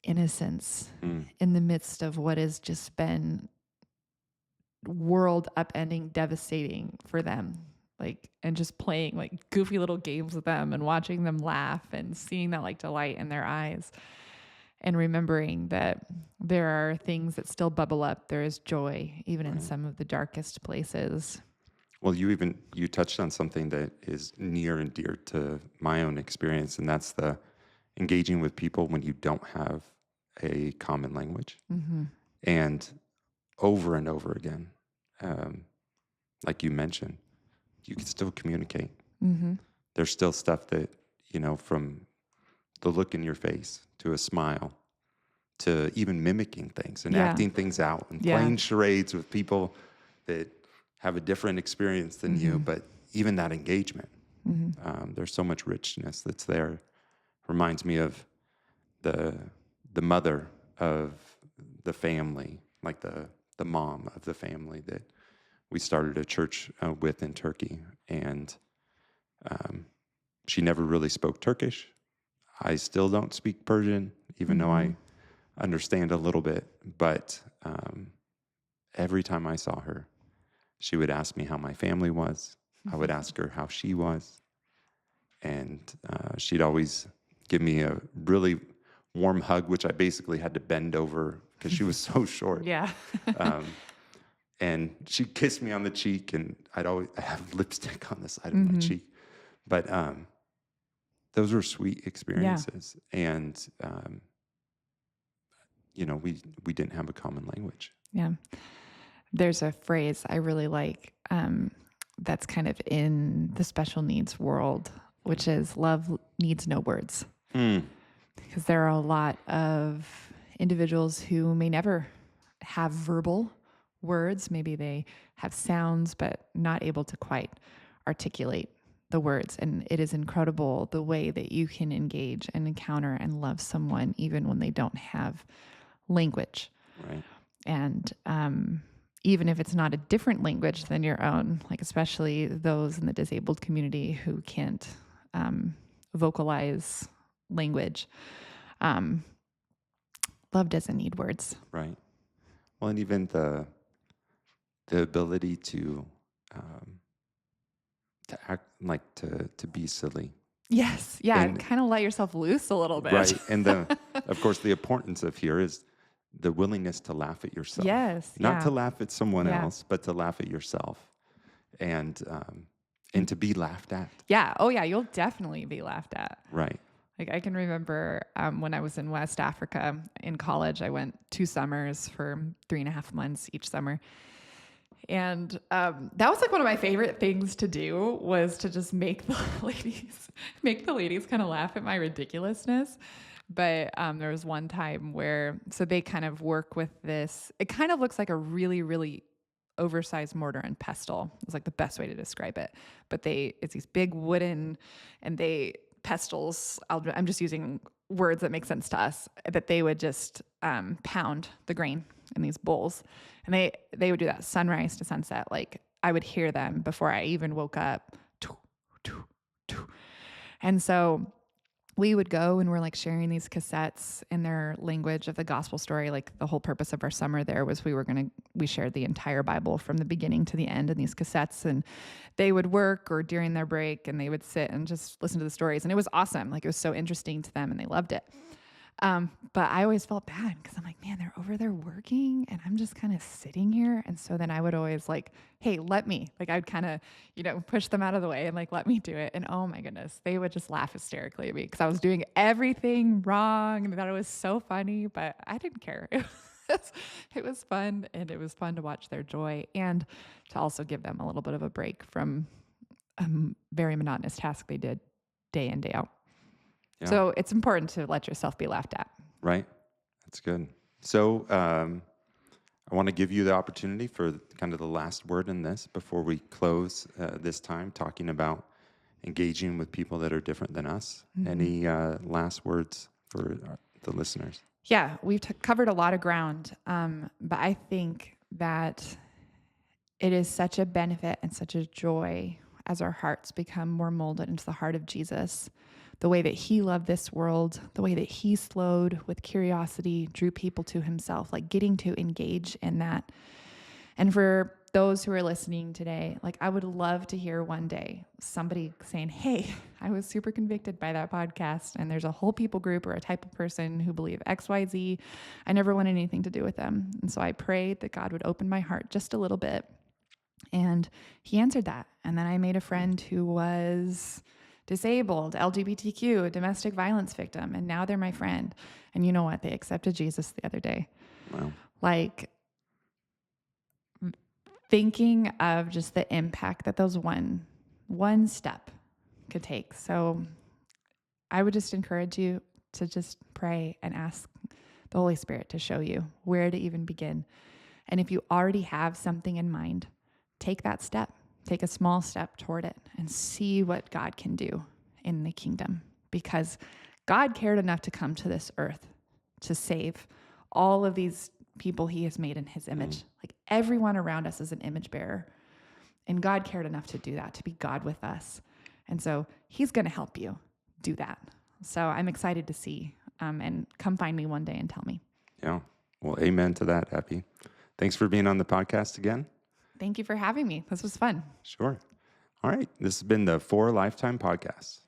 innocence in the midst of what has just been world upending, devastating for them. Like, and just playing like goofy little games with them and watching them laugh and seeing that like delight in their eyes, and remembering that there are things that still bubble up. There is joy even in some of the darkest places. Well, you touched on something that is near and dear to my own experience, and that's the engaging with people when you don't have a common language. Mm-hmm. And over again, like you mentioned, you can still communicate. Mm-hmm. There's still stuff that, from the look in your face to a smile to even mimicking things and acting things out and playing charades with people that have a different experience than you, but even that engagement There's so much richness that's there. Reminds me of the mother of the family, like the mom of the family that we started a church with in Turkey, and she never really spoke Turkish. I still don't speak Persian, even though I understand a little bit. But every time I saw her, she would ask me how my family was. I would ask her how she was. And she'd always give me a really warm hug, which I basically had to bend over because she was so short. Yeah. And she'd kiss me on the cheek, and I have lipstick on the side of my cheek. But those were sweet experiences. And, we didn't have a common language. Yeah. There's a phrase I really like that's kind of in the special needs world, which is love needs no words. Because there are a lot of individuals who may never have verbal words. Maybe they have sounds, but not able to quite articulate the words. And it is incredible the way that you can engage and encounter and love someone even when they don't have language. Right. And even if it's not a different language than your own, like especially those in the disabled community who can't vocalize language, love doesn't need words. Right. Well, and even the ability to act like to be silly. Yes. Yeah. And- Kind of let yourself loose a little bit. Right. And of course, the importance of here is the willingness to laugh at yourself. Yes. Not to laugh at someone Yeah. else, but to laugh at yourself, and to be laughed at. Yeah. Oh, yeah. You'll definitely be laughed at. Right. Like I can remember when I was in West Africa in college, I went 2 summers for 3.5 months each summer. And that was like one of my favorite things to do was to just make the ladies kind of laugh at my ridiculousness. But there was one time where, so they kind of work with this, it kind of looks like a really, really oversized mortar and pestle. It's like the best way to describe it. But it's these big wooden, and pestles, I'm just using words that make sense to us, that they would just pound the grain in these bowls. And they would do that sunrise to sunset. Like I would hear them before I even woke up. And so we would go and we're like sharing these cassettes in their language of the gospel story. Like the whole purpose of our summer there was we shared the entire Bible from the beginning to the end in these cassettes, and they would work or during their break and they would sit and just listen to the stories. And it was awesome. Like it was so interesting to them and they loved it. But I always felt bad because I'm like, man, they're over there working and I'm just kind of sitting here. And so then I would always like, hey, let me, like I'd kind of, push them out of the way and like, let me do it. And oh my goodness, they would just laugh hysterically at me because I was doing everything wrong and they thought it was so funny, but I didn't care. It was fun, and it was fun to watch their joy and to also give them a little bit of a break from a very monotonous task they did day in, day out. Yeah. So it's important to let yourself be laughed at. Right. That's good. So I want to give you the opportunity for kind of the last word in this before we close this time talking about engaging with people that are different than us. Mm-hmm. Any last words for the listeners? Yeah, we've covered a lot of ground, but I think that it is such a benefit and such a joy as our hearts become more molded into the heart of Jesus. The way that he loved this world, the way that he slowed with curiosity, drew people to himself, like getting to engage in that. And for those who are listening today, like I would love to hear one day somebody saying, hey, I was super convicted by that podcast, and there's a whole people group or a type of person who believe X, Y, Z. I never wanted anything to do with them. And so I prayed that God would open my heart just a little bit. And he answered that. And then I made a friend who was disabled, LGBTQ, a domestic violence victim, and now they're my friend. And you know what? They accepted Jesus the other day. Wow. Like thinking of just the impact that those one step could take. So I would just encourage you to just pray and ask the Holy Spirit to show you where to even begin. And if you already have something in mind, take that step. take a small step toward it and see what God can do in the kingdom, because God cared enough to come to this earth to save all of these people he has made in his image. Like everyone around us is an image bearer. And God cared enough to do that, to be God with us. And so he's going to help you do that. So I'm excited to see, and come find me one day and tell me. Yeah. Well, amen to that, Abby. Thanks for being on the podcast again. Thank you for having me. This was fun. Sure. All right. This has been the For Lifetime Podcast.